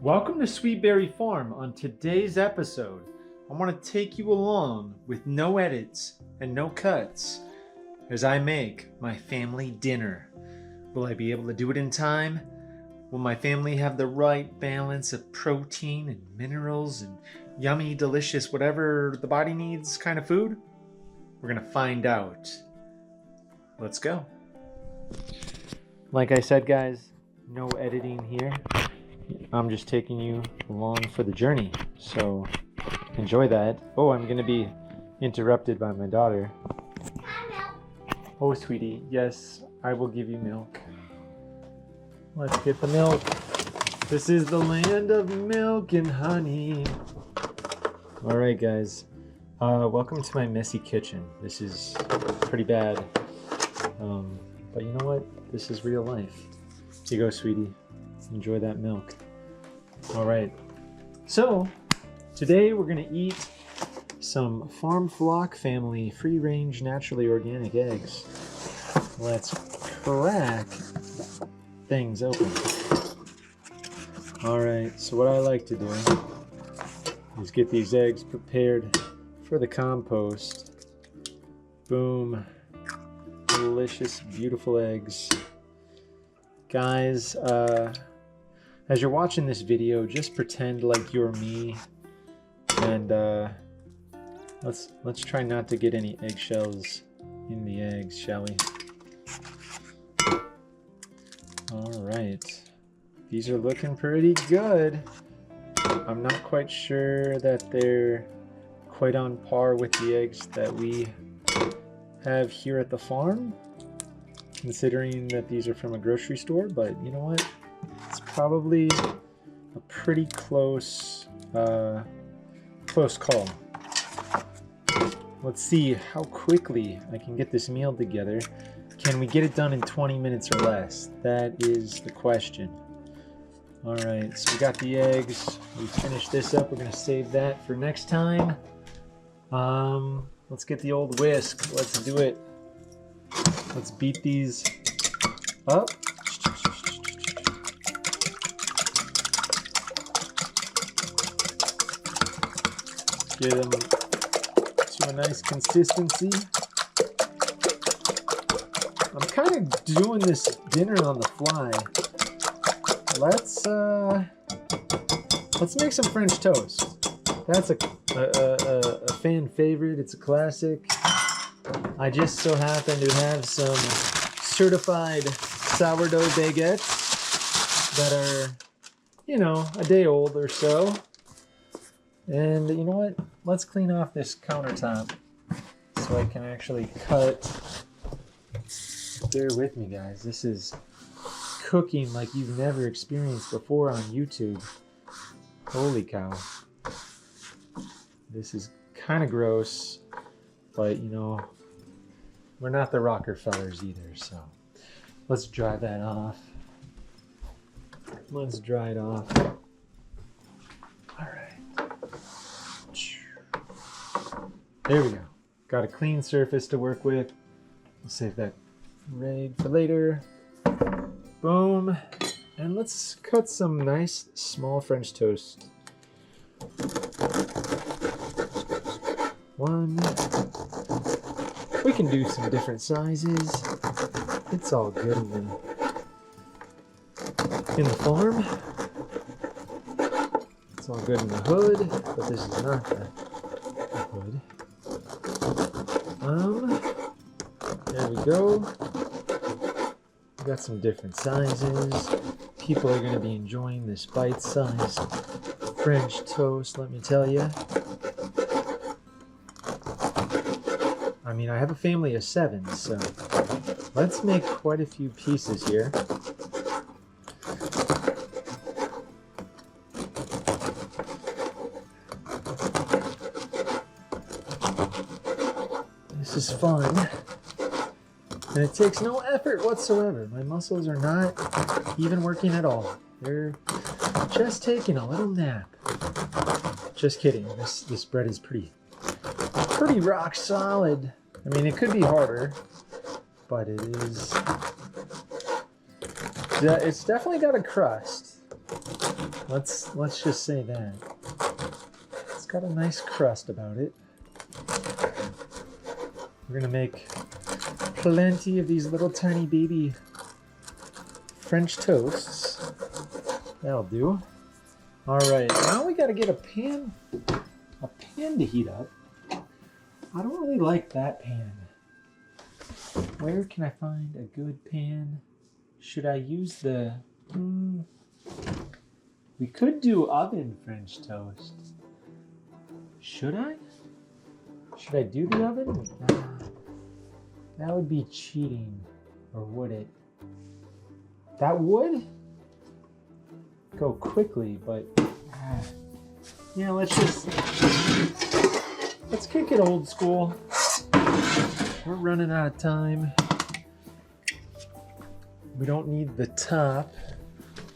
Welcome to Sweetberry Farm. On today's episode, I want to take you along with no edits and no cuts as I make my family dinner. Will I be able to do it in time? Will my family have the right balance of protein and minerals and yummy, delicious, whatever the body needs kind of food? We're going to find out. Let's go. Like I said, guys, no editing here. I'm just taking you along for the journey, so enjoy that. Oh, I'm going to be interrupted by my daughter. Oh, sweetie, yes, I will give you milk. Let's get the milk. This is the land of milk and honey. All right, guys. Welcome to my messy kitchen. This is pretty bad. But you know what? This is real life. Here you go, sweetie. Enjoy that milk. All right. So, today we're going to eat some Farm Flock family free-range naturally organic eggs. Let's crack things open. All right. So what I like to do is get these eggs prepared for the compost. Boom. Delicious, beautiful eggs. Guys, as you're watching this video, just pretend like you're me, and let's try not to get any eggshells in the eggs, shall we? All right, these are looking pretty good. I'm not quite sure that they're quite on par with the eggs that we have here at the farm, considering that these are from a grocery store, but you know what? It's probably a pretty close call. Let's see how quickly I can get this meal together. Can we get it done in 20 minutes or less? That is the question. All right, so we got the eggs. We finished this up. We're gonna save that for next time. Let's get the old whisk. Let's do it. Let's beat these up. Get them to a nice consistency. I'm kind of doing this dinner on the fly. Let's make some French toast. That's a fan favorite. It's a classic. I just so happen to have some certified sourdough baguettes that are, you know, a day old or so. And you know what? Let's clean off this countertop so I can actually cut. Bear with me, guys. This is cooking like you've never experienced before on YouTube. Holy cow. This is kind of gross, but you know, we're not the Rockefellers either, so let's dry that off. Let's dry it off. All right. There we go. Got a clean surface to work with. We'll save that raid for later. Boom. And let's cut some nice small French toast. One. We can do some different sizes. It's all good in the farm. It's all good in the hood, but this is not the hood. There we go. We got some different sizes. People are going to be enjoying this bite-sized French toast, let me tell you. I mean, I have a family of 7, so let's make quite a few pieces here. This is fun, and it takes no effort whatsoever. My muscles are not even working at all. They're just taking a little nap. Just kidding. This bread is pretty rock solid. I mean, it could be harder, but it is. It's definitely got a crust. Let's just say that. It's got a nice crust about it. We're gonna make plenty of these little tiny baby French toasts. That'll do. All right, now we gotta get a pan to heat up. I don't really like that pan. Where can I find a good pan? Should I use the... We could do oven French toast. Should I? Should I do the oven? That would be cheating. Or would it? That would go quickly, but... yeah, let's kick it old school. We're running out of time. We don't need the top.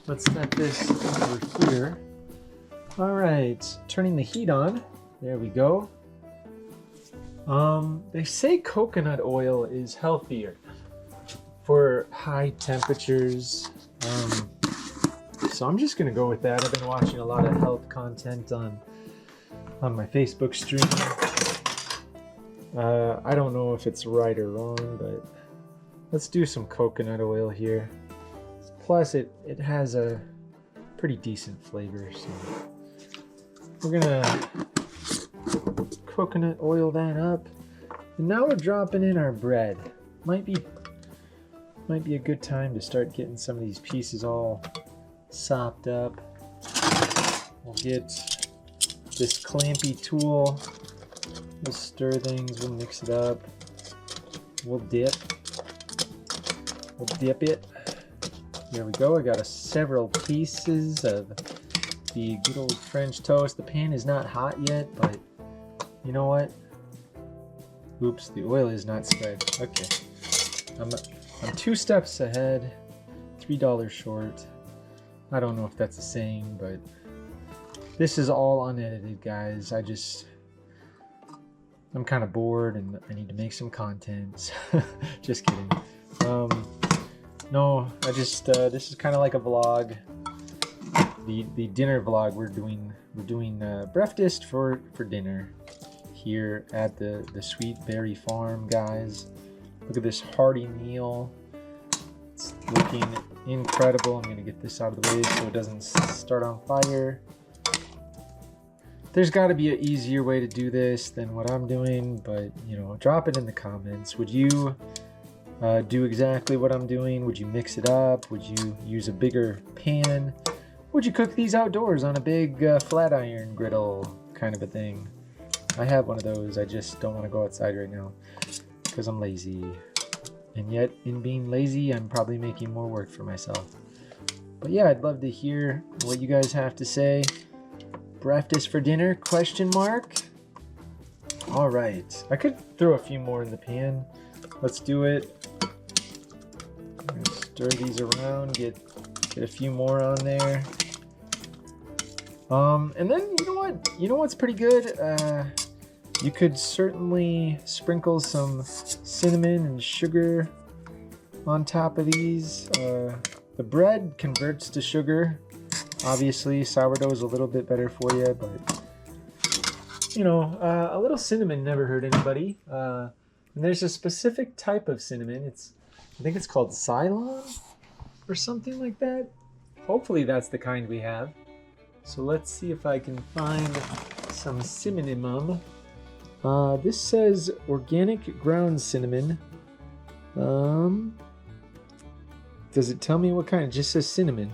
Let's set this over here. All right, turning the heat on. There we go. They say coconut oil is healthier for high temperatures. So I'm just gonna go with that. I've been watching a lot of health content on my Facebook stream. I don't know if it's right or wrong, but let's do some coconut oil here. Plus it has a pretty decent flavor, so we're gonna coconut oil that up. And now we're dropping in our bread. Might be a good time to start getting some of these pieces all sopped up. We'll get this clampy tool. We'll stir things, we'll mix it up. We'll dip it. There we go. I got several pieces of the good old French toast. The pan is not hot yet, but you know what? Oops, the oil is not spread. Okay. I'm 2 steps ahead, $3 short. I don't know if that's a saying, but this is all unedited, guys. I'm kind of bored and I need to make some content. Just kidding. No, this is kind of like a vlog. The dinner vlog. We're doing breakfast for dinner here at the Sweet Berry Farm, guys. Look at this hearty meal. It's looking incredible. I'm gonna get this out of the way so it doesn't start on fire. There's got to be an easier way to do this than what I'm doing, but you know, drop it in the comments. Would you do exactly what I'm doing? Would you mix it up? Would you use a bigger pan? Would you cook these outdoors on a big flat iron griddle kind of a thing? I have one of those. I just don't want to go outside right now because I'm lazy. And yet, in being lazy, I'm probably making more work for myself. But yeah, I'd love to hear what you guys have to say. Breakfast for dinner? Question mark. All right, I could throw a few more in the pan. Let's do it. I'm gonna stir these around, get a few more on there. And then you know what's pretty good? You could certainly sprinkle some cinnamon and sugar on top of these. The bread converts to sugar. Obviously, sourdough is a little bit better for you, but you know, a little cinnamon never hurt anybody. And there's a specific type of cinnamon. I think it's called Ceylon or something like that. Hopefully that's the kind we have. So let's see if I can find some cinnamon. This says organic ground cinnamon. Does it tell me what kind? It just says cinnamon.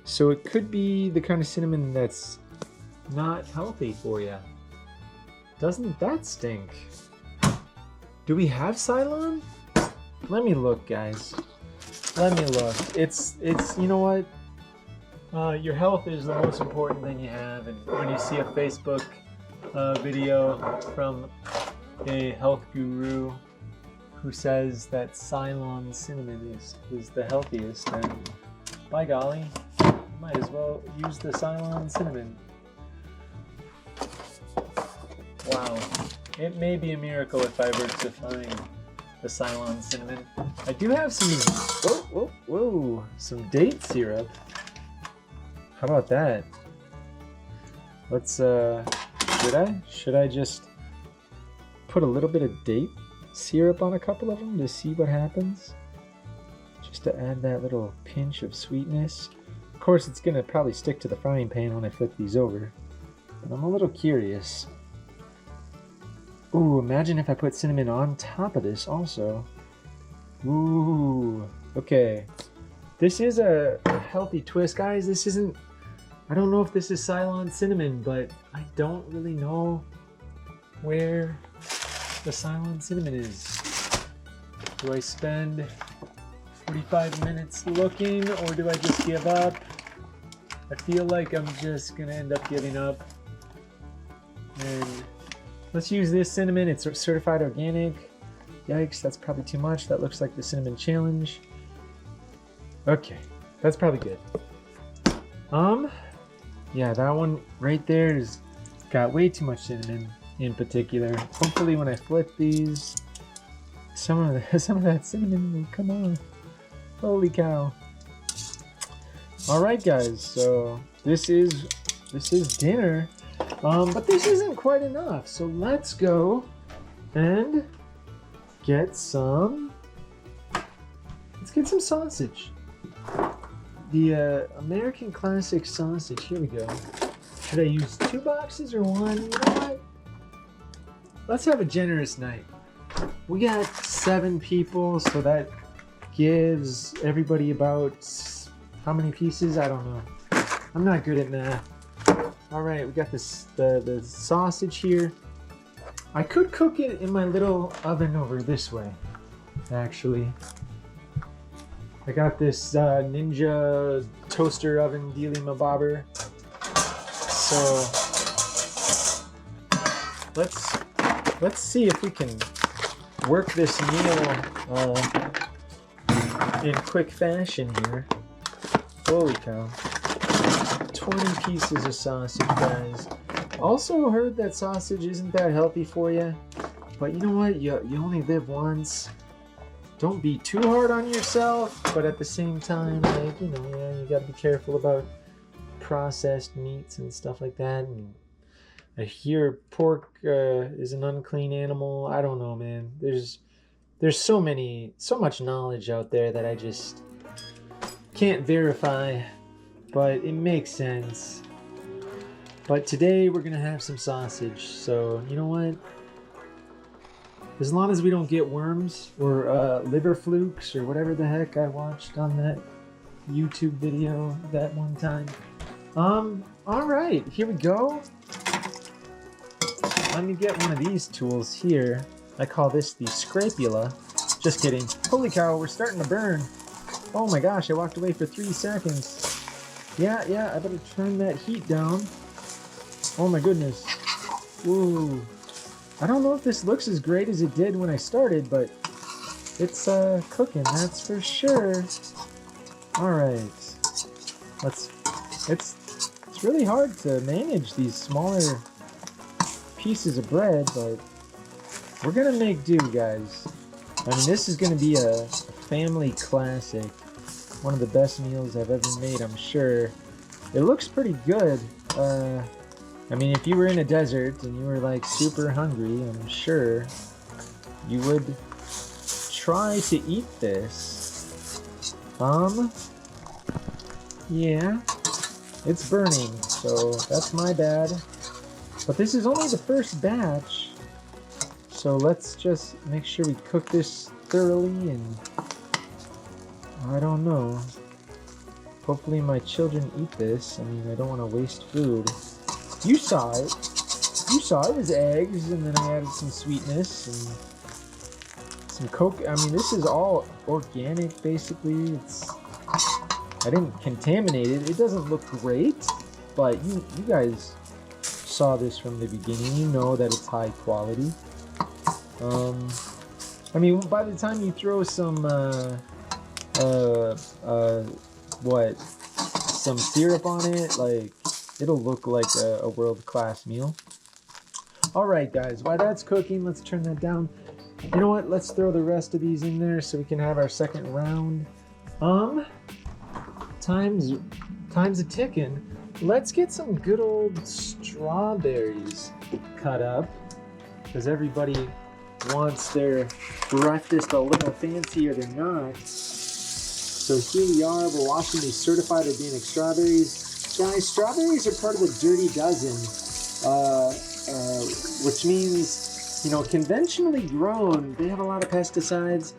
So it could be the kind of cinnamon that's not healthy for you. Doesn't that stink? Do we have Ceylon? Let me look, guys. Let me look. It's you know what? Your health is the most important thing you have, and when you see a Facebook video from a health guru who says that Ceylon cinnamon is the healthiest, then by golly, you might as well use the Ceylon cinnamon. Wow. It may be a miracle if I were to find the Ceylon cinnamon. I do have some, some date syrup. How about that? Let's, should I just put a little bit of date syrup on a couple of them to see what happens? Just to add that little pinch of sweetness. Of course, it's gonna probably stick to the frying pan when I flip these over, but I'm a little curious. Ooh, imagine if I put cinnamon on top of this also. Ooh, okay. This is a healthy twist, guys. This isn't, I don't know if this is Ceylon cinnamon, but I don't really know where the Ceylon cinnamon is. Do I spend 45 minutes looking, or do I just give up? I feel like I'm just gonna end up giving up. And let's use this cinnamon. It's certified organic. Yikes, that's probably too much. That looks like the cinnamon challenge. Okay, that's probably good. Yeah, that one right there has got way too much cinnamon in particular. Hopefully when I flip these, some of that cinnamon will come on. Holy cow. All right, guys, so this is dinner, but this isn't quite enough. So let's go and get some sausage. The American classic sausage. Here we go. Should I use 2 boxes or 1? You know what? Let's have a generous night. We got 7 people, so that gives everybody about how many pieces? I don't know. I'm not good at math. All right, we got the sausage here. I could cook it in my little oven over this way, actually. I got this Ninja toaster oven dealy mabobber. So let's see if we can work this meal in quick fashion here. Holy cow. 20 pieces of sausage, guys. Also heard that sausage isn't that healthy for you, but you know what? You only live once. Don't be too hard on yourself, but at the same time, like, you know, yeah, you gotta be careful about processed meats and stuff like that. And I hear pork is an unclean animal. I don't know, man. There's so much knowledge out there that I just can't verify, but it makes sense. But today we're gonna have some sausage, so you know what? As long as we don't get worms or liver flukes or whatever the heck I watched on that YouTube video that one time. All right, here we go. Let me get one of these tools here. I call this the scrapula. Just kidding. Holy cow, we're starting to burn. Oh my gosh, I walked away for 3 seconds. Yeah, I better turn that heat down. Oh my goodness. Whoa. I don't know if this looks as great as it did when I started, but it's cooking, that's for sure. All right. It's really hard to manage these smaller pieces of bread, but we're gonna make do, guys. I mean, this is gonna be a family classic. One of the best meals I've ever made, I'm sure. It looks pretty good. I mean, if you were in a desert and you were like super hungry, I'm sure you would try to eat this. Yeah, it's burning, so that's my bad. But this is only the first batch, so let's just make sure we cook this thoroughly, and I don't know. Hopefully my children eat this. I mean, I don't want to waste food. You saw it. You saw it was eggs, and then I added some sweetness and some Coke. I mean, this is all organic, basically. I didn't contaminate it. It doesn't look great, but you guys saw this from the beginning. You know that it's high quality. I mean, by the time you throw some some syrup on it, like, it'll look like a world-class meal. All right, guys, while that's cooking, let's turn that down. You know what? Let's throw the rest of these in there so we can have our second round. Time's time's a ticking. Let's get some good old strawberries cut up, because everybody wants their breakfast a little fancier than not. So here we are, we're washing these certified organic strawberries. Guys, strawberries are part of the dirty dozen, which means, you know, conventionally grown, they have a lot of pesticides.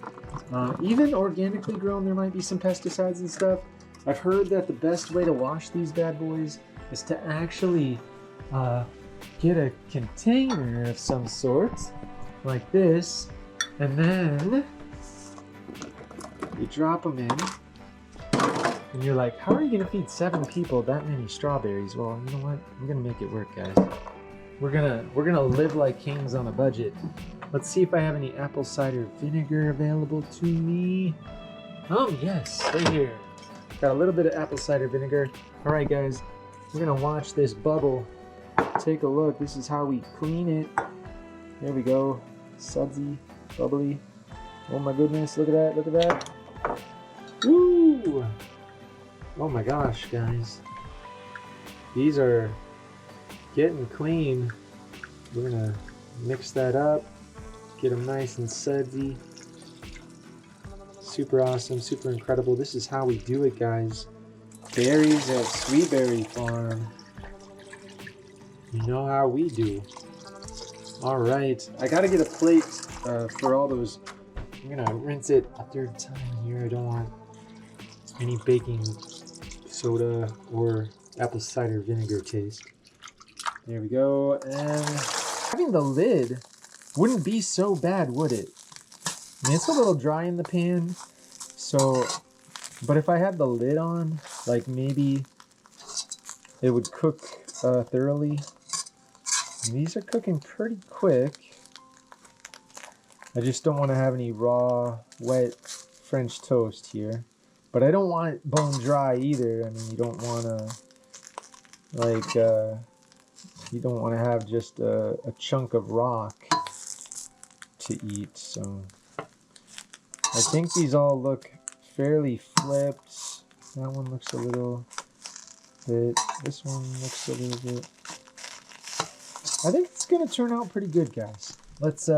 Even organically grown, there might be some pesticides and stuff. I've heard that the best way to wash these bad boys is to actually get a container of some sort, like this, and then you drop them in, and you're like, how are you gonna feed 7 people that many strawberries? Well, you know what? I'm gonna make it work, guys. We're gonna live like kings on a budget. Let's see if I have any apple cider vinegar available to me. Oh yes, right here. Got a little bit of apple cider vinegar. All right, guys, we're gonna watch this bubble. Take a look. This is how we clean it. There we go. Sudsy, bubbly. Oh my goodness, look at that, look at that. Woo! Oh my gosh, guys. These are getting clean. We're gonna mix that up, get them nice and sudsy. Super awesome, super incredible. This is how we do it, guys. Berries at Sweetberry Farm. You know how we do. All right, I gotta get a plate for all those. I'm gonna rinse it a 3rd time here. I don't want any baking soda or apple cider vinegar taste. There we go. And having the lid wouldn't be so bad, would it? I mean, it's a little dry in the pan, so, but if I had the lid on, like maybe it would cook thoroughly. And these are cooking pretty quick. I just don't want to have any raw, wet French toast here. But I don't want it bone dry either. I mean, you don't want to, like, you don't want to have just a chunk of rock to eat, so I think these all look fairly flipped. That one looks a little bit, this one looks a little bit. I think it's gonna turn out pretty good, guys. Let's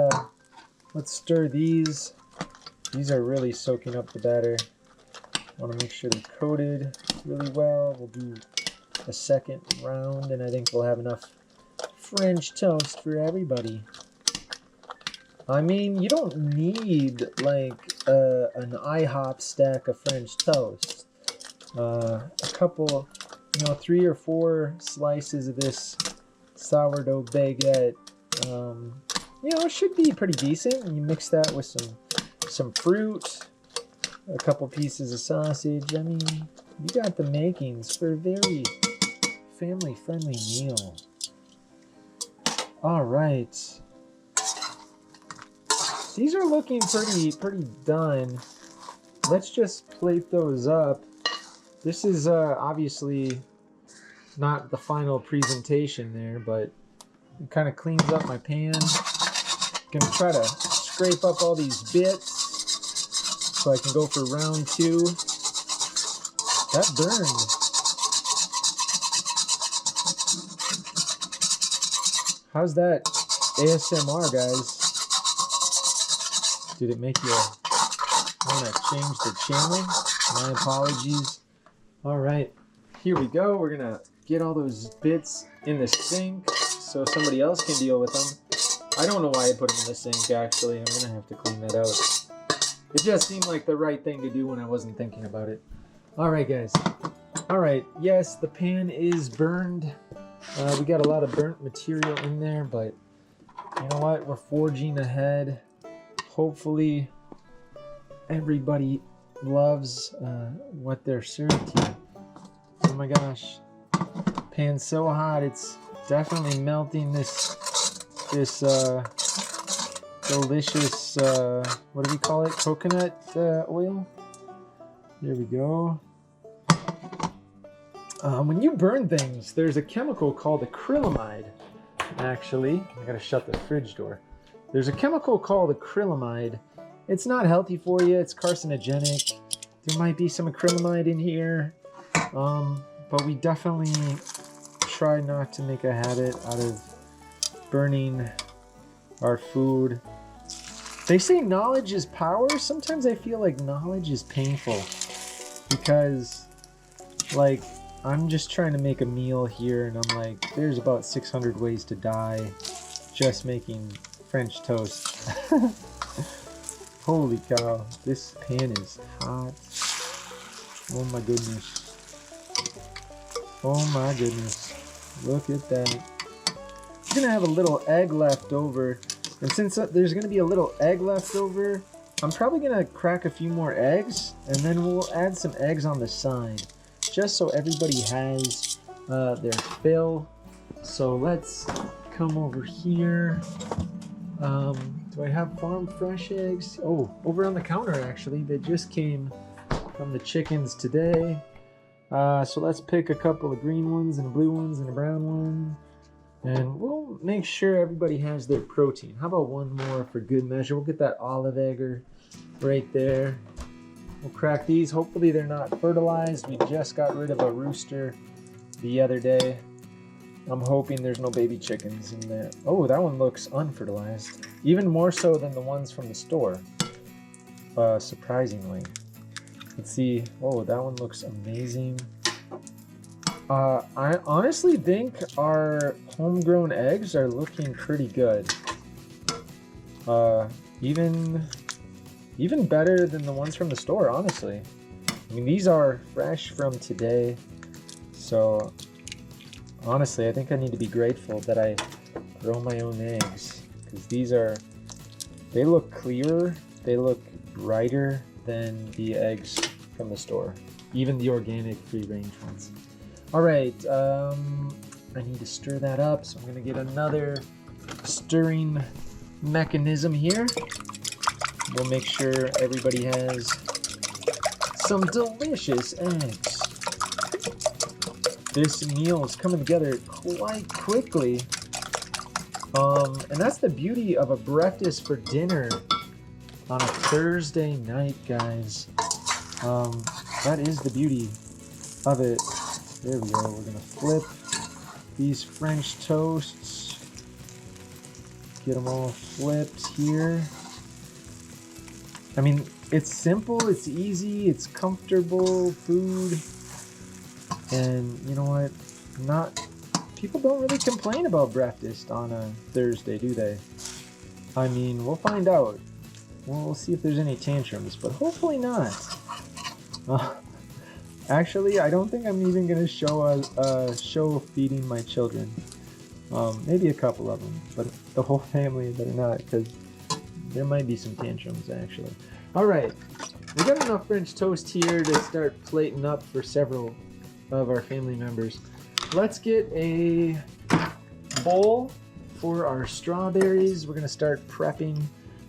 stir these. These are really soaking up the batter. Want to make sure they're coated really well. We'll do a 2nd round, and I think we'll have enough French toast for everybody. I mean, you don't need like an IHOP stack of French toast. A couple, you know, 3 or 4 slices of this sourdough baguette, you know, it should be pretty decent. And you mix that with some fruit, a couple pieces of sausage. I mean, you got the makings for a very family-friendly meal. All right. These are looking pretty done. Let's just plate those up. This is obviously not the final presentation there, but it kind of cleans up my pan. Gonna try to scrape up all these bits so I can go for round 2. That burned. How's that ASMR, guys? Did it make you want to change the channel? My apologies. All right, here we go. We're gonna get all those bits in the sink so somebody else can deal with them. I don't know why I put them in the sink, actually. I'm gonna have to clean that out. It just seemed like the right thing to do when I wasn't thinking about it. All right, guys. All right, yes, the pan is burned. We got a lot of burnt material in there, but you know what? We're forging ahead. Hopefully everybody loves what they're served here. Oh my gosh, pan's so hot, it's definitely melting this delicious, what do we call it, coconut oil. There we go. When you burn things, there's a chemical called acrylamide. Actually, I gotta shut the fridge door. There's a chemical called acrylamide. It's not healthy for you. It's carcinogenic. There might be some acrylamide in here. but we definitely try not to make a habit out of burning our food. They say knowledge is power. Sometimes I feel like knowledge is painful because, like, I'm just trying to make a meal here and I'm like, there's about 600 ways to die just making French toast. Holy cow, this pan is hot. Oh my goodness. Oh my goodness. Look at that. I'm gonna have a little egg left over. And since there's gonna be a little egg left over, I'm probably gonna crack a few more eggs and then we'll add some eggs on the side, just so everybody has their fill. So let's come over here. Do I have farm fresh eggs? Oh, over on the counter actually. They just came from the chickens today. So let's pick a couple of green ones and blue ones and a brown one. And we'll make sure everybody has their protein. How about one more for good measure? We'll get that olive egger right there. We'll crack these. Hopefully they're not fertilized. We just got rid of a rooster the other day. I'm hoping there's no baby chickens in there. Oh, that one looks unfertilized. Even more so than the ones from the store. Surprisingly. Let's see. Oh, that one looks amazing. I honestly think our homegrown eggs are looking pretty good. Even better than the ones from the store, honestly. I mean, these are fresh from today. So, honestly, I think I need to be grateful that I grow my own eggs. Because they look clearer, they look brighter than the eggs from the store. Even the organic free-range ones. All right, I need to stir that up, so I'm gonna get another stirring mechanism here. We'll make sure everybody has some delicious eggs. This meal is coming together quite quickly. And that's the beauty of a breakfast for dinner on a Thursday night, guys. That is the beauty of it. There we go. We're gonna flip these French toasts. Get them all flipped here. I mean, it's simple, it's easy, it's comfortable food. And you know what? People don't really complain about breakfast on a Thursday, do they? I mean, we'll find out. We'll see if there's any tantrums, but hopefully not. Actually, I don't think I'm even going to show feeding my children. Maybe a couple of them, but the whole family better not, because there might be some tantrums, actually. All right, we got enough French toast here to start plating up for several of our family members. Let's get a bowl for our strawberries. We're going to start prepping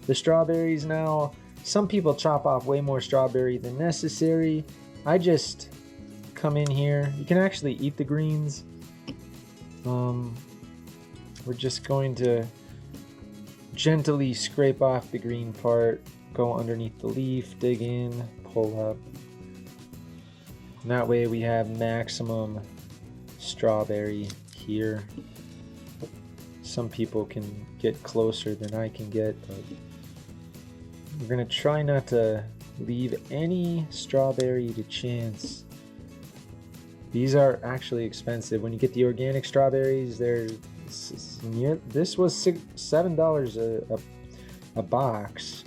the strawberries now. Some people chop off way more strawberry than necessary. I just come in here. You can actually eat the greens. We're just going to gently scrape off the green part, go underneath the leaf, dig in, pull up. And that way we have maximum strawberry here. Some people can get closer than I can get, but we're gonna try not to leave any strawberry to chance. These are actually expensive. When you get the organic strawberries, this was $7 a box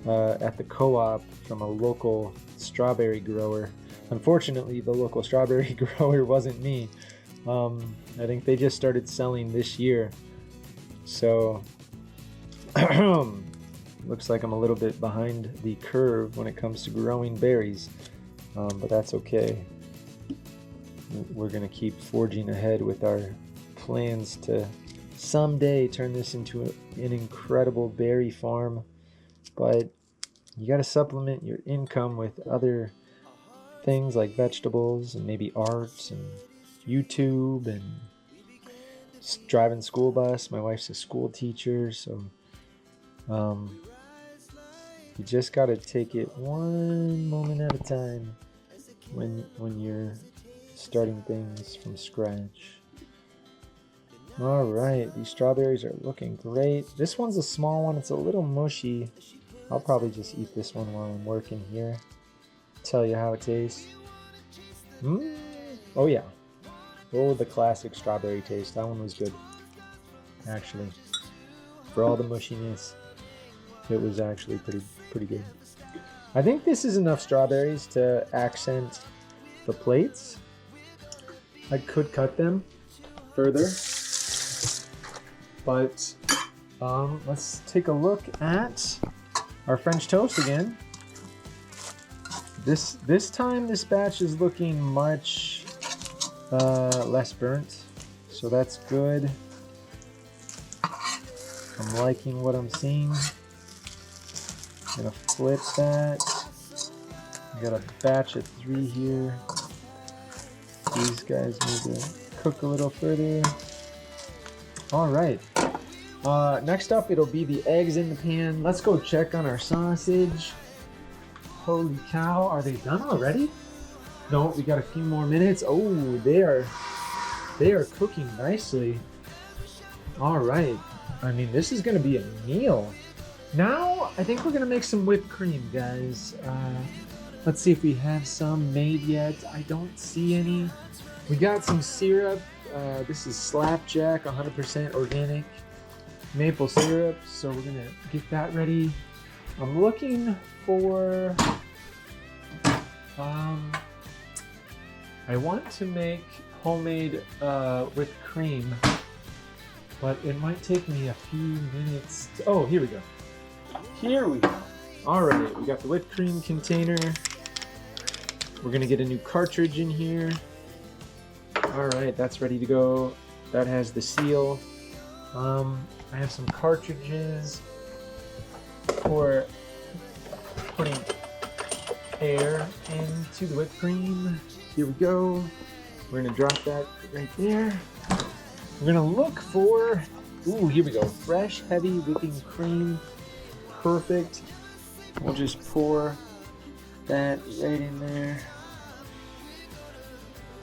at the co-op from a local strawberry grower. Unfortunately, the local strawberry grower wasn't me. I think they just started selling this year. So looks like I'm a little bit behind the curve when it comes to growing berries, but that's okay. We're gonna keep forging ahead with our plans to someday turn this into an incredible berry farm, but you got to supplement your income with other things like vegetables and maybe art and YouTube and driving school bus. My wife's a school teacher, so you just got to take it one moment at a time when you're starting things from scratch. All right, these strawberries are looking great. This one's a small one. It's a little mushy. I'll probably just eat this one while I'm working here. Tell you how it tastes. Oh yeah. Oh, the classic strawberry taste. That one was good. Actually, for all the mushiness, it was actually pretty good. I think this is enough strawberries to accent the plates. I could cut them further, but let's take a look at our French toast again. This time this batch is looking much less burnt, so that's good. I'm liking what I'm seeing. I'm gonna flip that. I got a batch of 3 here. These guys need to cook a little further. All right. Next up, it'll be the eggs in the pan. Let's go check on our sausage. Holy cow, are they done already? No, we got a few more minutes. Oh, they are cooking nicely. All right. I mean, this is gonna be a meal. Now, I think we're gonna make some whipped cream, guys. Let's see if we have some made yet. I don't see any. We got some syrup. This is Slapjack, 100% organic maple syrup. So we're gonna get that ready. I'm looking for, I want to make homemade whipped cream, but it might take me a few minutes. Oh, here we go. Here we go. All right, we got the whipped cream container. We're gonna get a new cartridge in here. All right, that's ready to go. That has the seal. I have some cartridges for putting air into the whipped cream. Here we go. We're gonna drop that right there. We're gonna look for, ooh, here we go. Fresh, heavy whipping cream. Perfect. We'll just pour that right in there.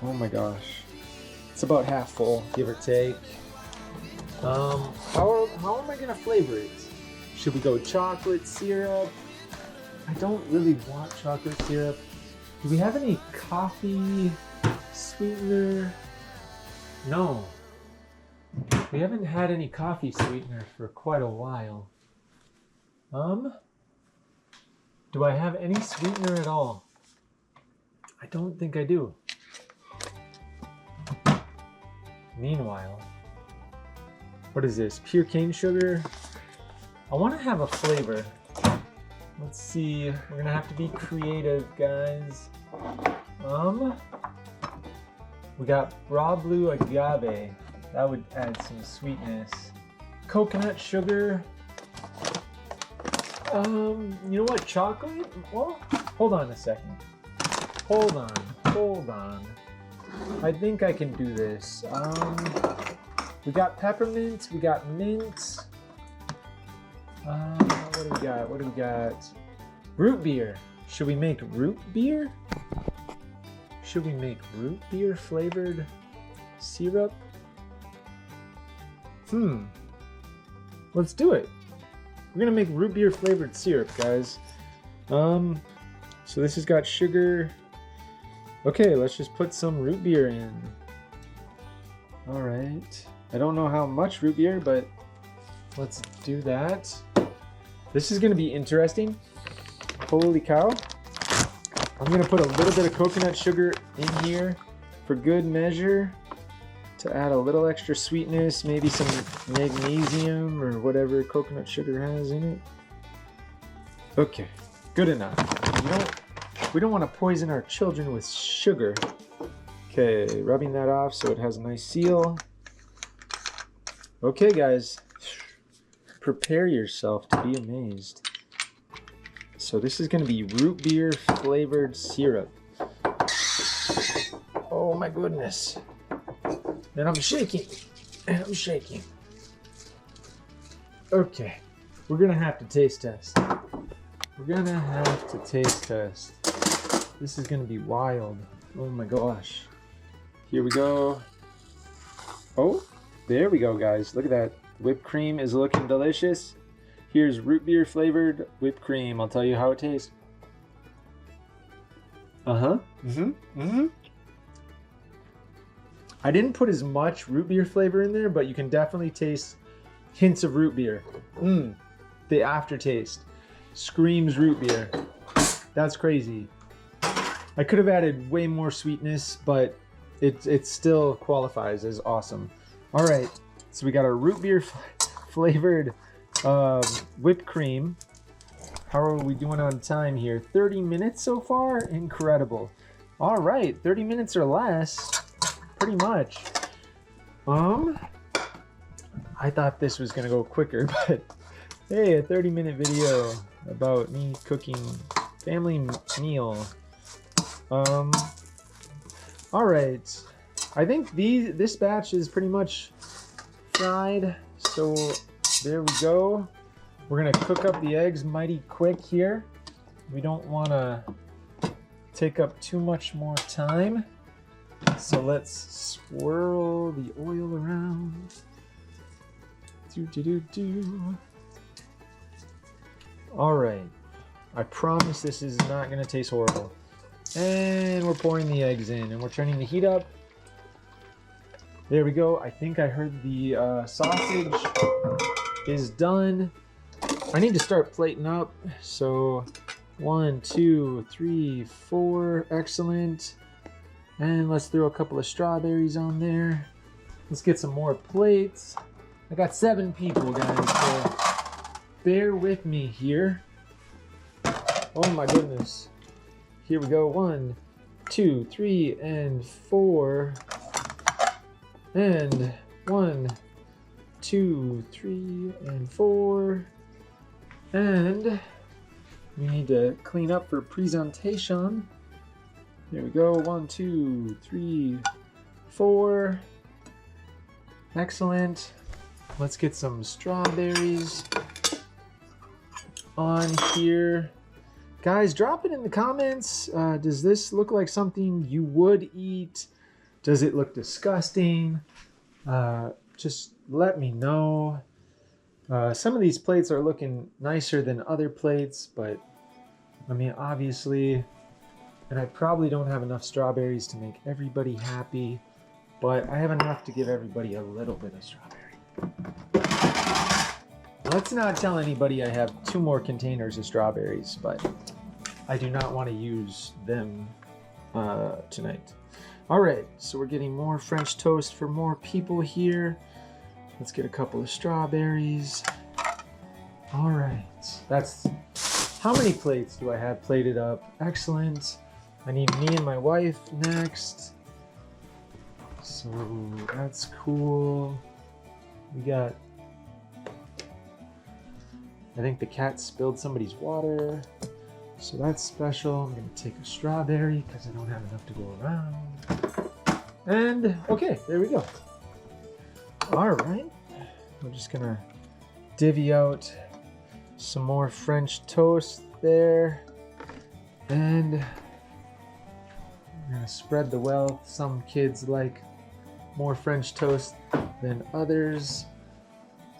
Oh my gosh. It's about half full, give or take. How am I gonna flavor it? Should we go chocolate syrup? I don't really want chocolate syrup. Do we have any coffee sweetener? No. We haven't had any coffee sweetener for quite a while. Do I have any sweetener at all? I don't think I do. Meanwhile, what is this? Pure cane sugar? I want to have a flavor. Let's see. We're gonna have to be creative, guys. We got raw blue agave. That would add some sweetness. Coconut sugar. You know what? Chocolate? Well, hold on a second. Hold on. I think I can do this. We got peppermint, we got mint. What do we got? Root beer. Should we make root beer? Should we make root beer flavored syrup? Let's do it. We're gonna make root beer flavored syrup, guys. So this has got sugar. Okay, let's just put some root beer in. All right. I don't know how much root beer, but let's do that. This is gonna be interesting. Holy cow. I'm gonna put a little bit of coconut sugar in here for good measure to add a little extra sweetness, maybe some magnesium or whatever coconut sugar has in it. Okay, good enough. We don't want to poison our children with sugar. Okay, rubbing that off so it has a nice seal. Okay, guys, prepare yourself to be amazed. So this is going to be root beer flavored syrup. Oh my goodness. And I'm shaking. Okay, we're going to have to taste test. This is going to be wild. Oh my gosh. Here we go. Oh, there we go, guys. Look at that. Whipped cream is looking delicious. Here's root beer flavored whipped cream. I'll tell you how it tastes. I didn't put as much root beer flavor in there, but you can definitely taste hints of root beer. The aftertaste screams root beer. That's crazy. I could have added way more sweetness, but it still qualifies as awesome. All right, so we got our root beer flavored whipped cream. How are we doing on time here? 30 minutes so far? Incredible. All right, 30 minutes or less, pretty much. I thought this was gonna go quicker, but hey, a 30-minute video about me cooking family meal. All right, I think this batch is pretty much fried, so there we go. We're gonna cook up the eggs mighty quick here. We don't wanna take up too much more time. So let's swirl the oil around. All right, I promise this is not gonna taste horrible. And we're pouring the eggs in and we're turning the heat up. There we go. I think I heard the sausage is done. I need to start plating up. So 1, 2, 3, 4, excellent. And let's throw a couple of strawberries on there. Let's get some more plates. I got 7 people, guys, so bear with me here. Oh my goodness. Here we go. 1, 2, 3, and 4. And 1, 2, 3, and 4. And we need to clean up for presentation. There we go. 1, 2, 3, 4. Excellent. Let's get some strawberries on here. Guys, drop it in the comments. Does this look like something you would eat? Does it look disgusting? Just let me know. Some of these plates are looking nicer than other plates, but I mean, obviously, and I probably don't have enough strawberries to make everybody happy, but I have enough to give everybody a little bit of strawberry. Let's not tell anybody I have 2 more containers of strawberries, but I do not want to use them tonight. All right, so we're getting more French toast for more people here. Let's get a couple of strawberries. All right, that's how many plates do I have plated up? Excellent. I need me and my wife next. So that's cool. We got, I think the cat spilled somebody's water. So that's special. I'm gonna take a strawberry because I don't have enough to go around. And okay, there we go. All right, we're just gonna divvy out some more French toast there. And we're gonna spread the wealth. Some kids like more French toast than others.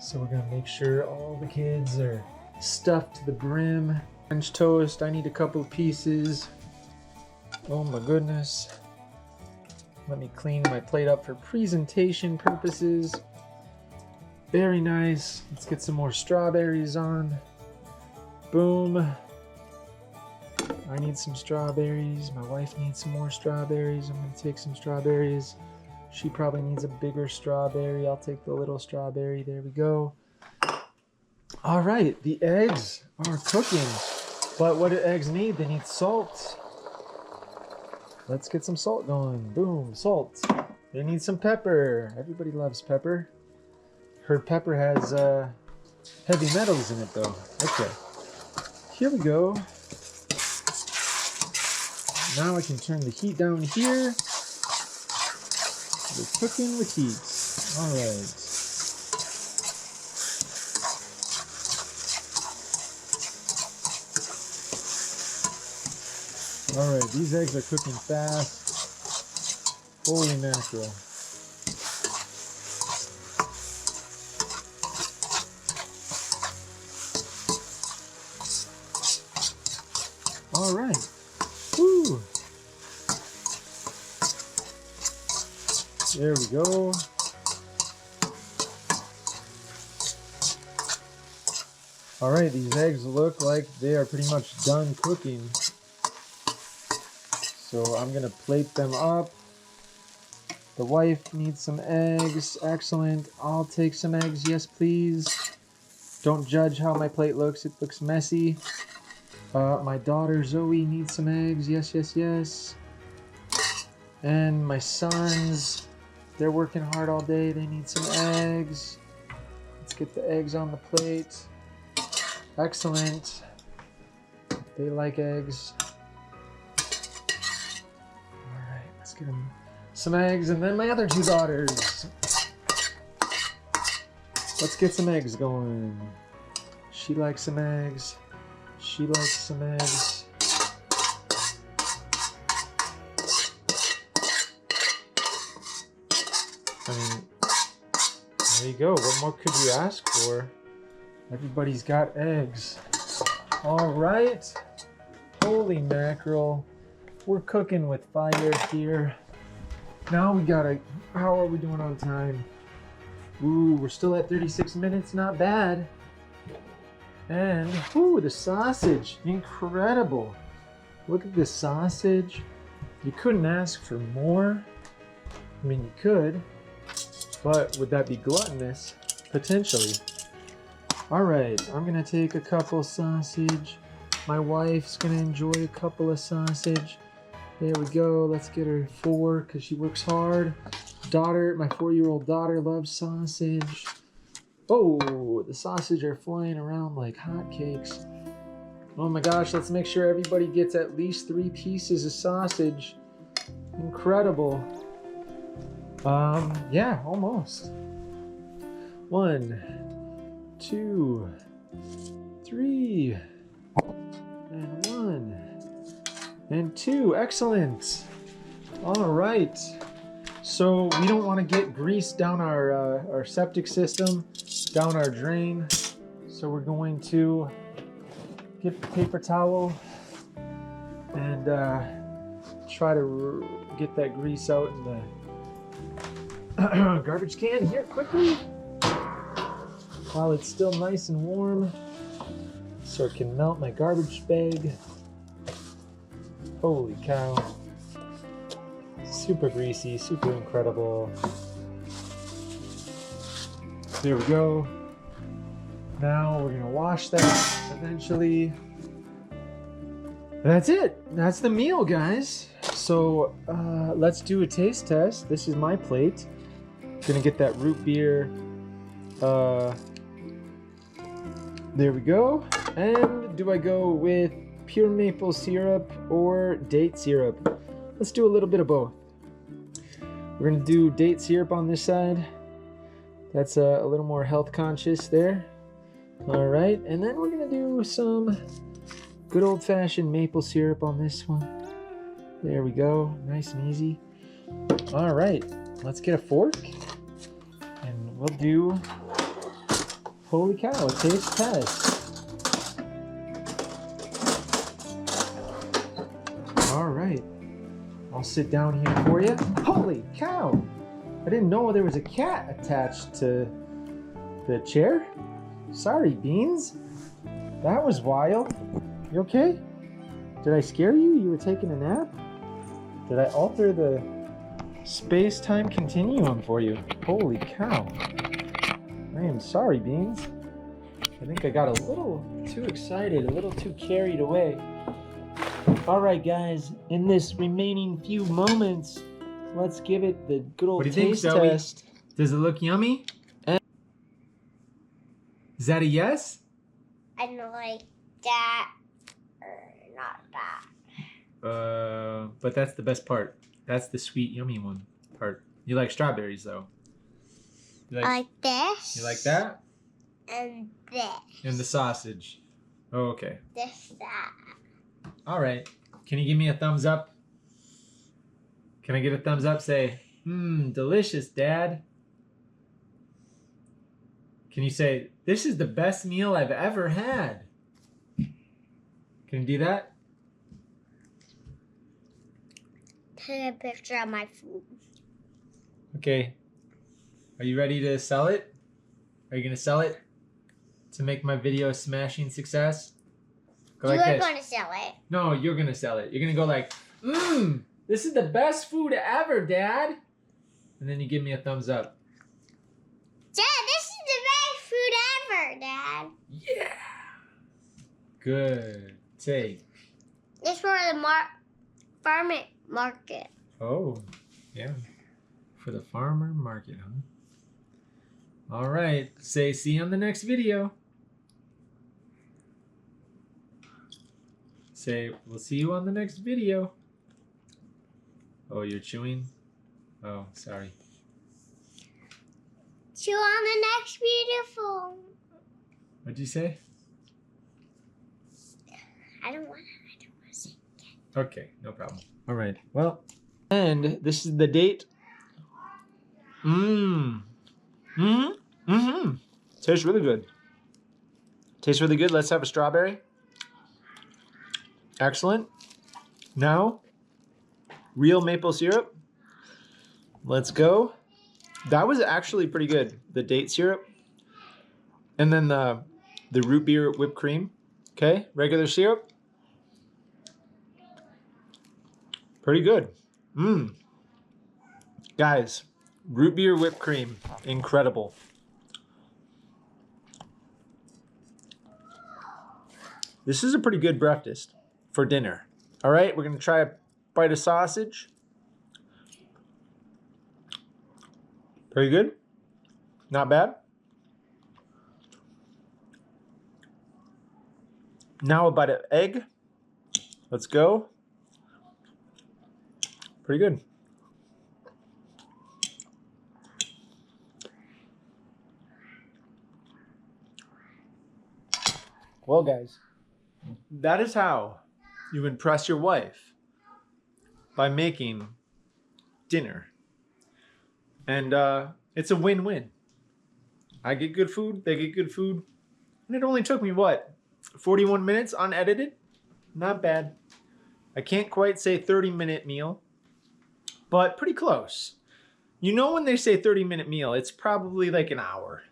So we're gonna make sure all the kids are stuffed to the brim. French toast, I need a couple of pieces. Oh my goodness. Let me clean my plate up for presentation purposes. Very nice. Let's get some more strawberries on. Boom. I need some strawberries. My wife needs some more strawberries. I'm gonna take some strawberries. She probably needs a bigger strawberry. I'll take the little strawberry. There we go. All right, the eggs are cooking. But what do eggs need? They need salt. Let's get some salt going. Boom, salt. They need some pepper. Everybody loves pepper. Heard pepper has heavy metals in it though. Okay, here we go. Now I can turn the heat down here. We're cooking with heat. All right. All right, these eggs are cooking fast. Holy mackerel. All right. Woo. There we go. All right, these eggs look like they are pretty much done cooking. So I'm gonna plate them up. The wife needs some eggs. Excellent. I'll take some eggs. Yes, please. Don't judge how my plate looks. It looks messy. My daughter Zoe needs some eggs. Yes, yes, yes. And my sons, they're working hard all day. They need some eggs. Let's get the eggs on the plate. Excellent. They like eggs. All right, let's get them some eggs. And then my other two daughters. Let's get some eggs going. She likes some eggs. She likes some eggs. I mean, there you go. What more could you ask for? Everybody's got eggs. All right. Holy mackerel. We're cooking with fire here. Now we gotta, how are we doing on time? Ooh, we're still at 36 minutes. Not bad. And, ooh, the sausage, incredible. Look at this sausage. You couldn't ask for more. I mean, you could, but would that be gluttonous? Potentially. All right, I'm gonna take a couple sausage. My wife's gonna enjoy a couple of sausage. There we go, let's get her 4 because she works hard. Daughter, my 4-year-old daughter loves sausage. Oh, the sausage are flying around like hotcakes. Oh my gosh, let's make sure everybody gets at least 3 pieces of sausage. Incredible. Yeah, almost. 1, 2, 3, and 1, and 2. Excellent. All right. So we don't want to get grease down our septic system, down our drain. So we're going to get the paper towel and try to get that grease out in the garbage can here quickly while it's still nice and warm so it can melt my garbage bag. Holy cow. Super greasy, super incredible. There we go. Now we're gonna wash that eventually. That's it. That's the meal, guys. So let's do a taste test. This is my plate. Gonna get that root beer. There we go. And do I go with pure maple syrup or date syrup? Let's do a little bit of both. We're gonna do date syrup on this side. That's a little more health conscious there. All right, and then we're gonna do some good old-fashioned maple syrup on this one. There we go, nice and easy. All right, let's get a fork and we'll do, holy cow, a taste test. All right, I'll sit down here for you. Holy cow, I didn't know there was a cat attached to the chair. Sorry, Beans. That was wild. You okay? Did I scare you? You were taking a nap? Did I alter the space-time continuum for you? Holy cow. I am sorry, Beans. I think I got a little too excited, a little too carried away. All right, guys, in this remaining few moments, let's give it the good old taste test. Does it look yummy? Is that a yes? I like that or not that. But that's the best part. That's the sweet, yummy one part. You like strawberries, though. I like this. You like that? And this. And the sausage. Oh, okay. This, that. All right. Can you give me a thumbs up? Can I get a thumbs up? Say, delicious, Dad. Can you say, this is the best meal I've ever had? Can you do that? Take a picture of my food. Okay. Are you ready to sell it? Are you going to sell it to make my video a smashing success? Go like You're this. going to sell it. No, you're going to sell it. You're going to go like, this is the best food ever, Dad. And then you give me a thumbs up. Dad, this is the best food ever, Dad. Yeah. Good. Take. It's for the farm market. Oh, yeah. For the farmer market, huh? All right. Say, see you on the next video. Say, we'll see you on the next video. Oh, you're chewing? Oh, sorry. Chew on the next beautiful. What'd you say? I don't want to say it again. Okay, no problem. All right. Well, and this is the date. Tastes really good. Tastes really good. Let's have a strawberry. Excellent. Now, real maple syrup. Let's go. That was actually pretty good. The date syrup. And then the root beer whipped cream. Okay, regular syrup. Pretty good. Guys, root beer whipped cream. Incredible. This is a pretty good breakfast for dinner. All right, we're going to try a bite of sausage. Pretty good. Not bad. Now a bite of egg. Let's go. Pretty good. Well, guys, that is how you impress your wife by making dinner. And it's a win-win. I get good food, they get good food. And it only took me, what, 41 minutes unedited? Not bad. I can't quite say 30-minute meal, but pretty close. You know when they say 30-minute meal, it's probably like an hour.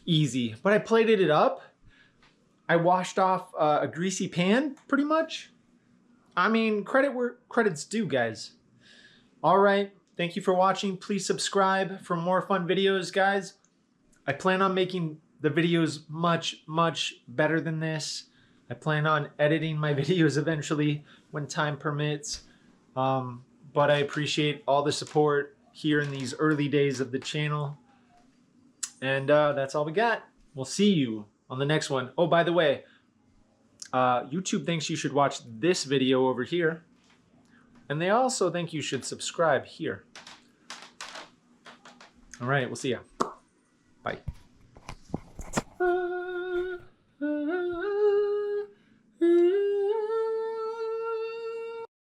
Easy. But I plated it up. I washed off a greasy pan, pretty much. I mean, credit where credit's due, guys. All right. Thank you for watching. Please subscribe for more fun videos, guys. I plan on making the videos much, much better than this. I plan on editing my videos eventually when time permits. But I appreciate all the support here in these early days of the channel. And that's all we got. We'll see you on the next one. Oh, by the way, YouTube thinks you should watch this video over here. And they also think you should subscribe here. All right, we'll see ya. Bye.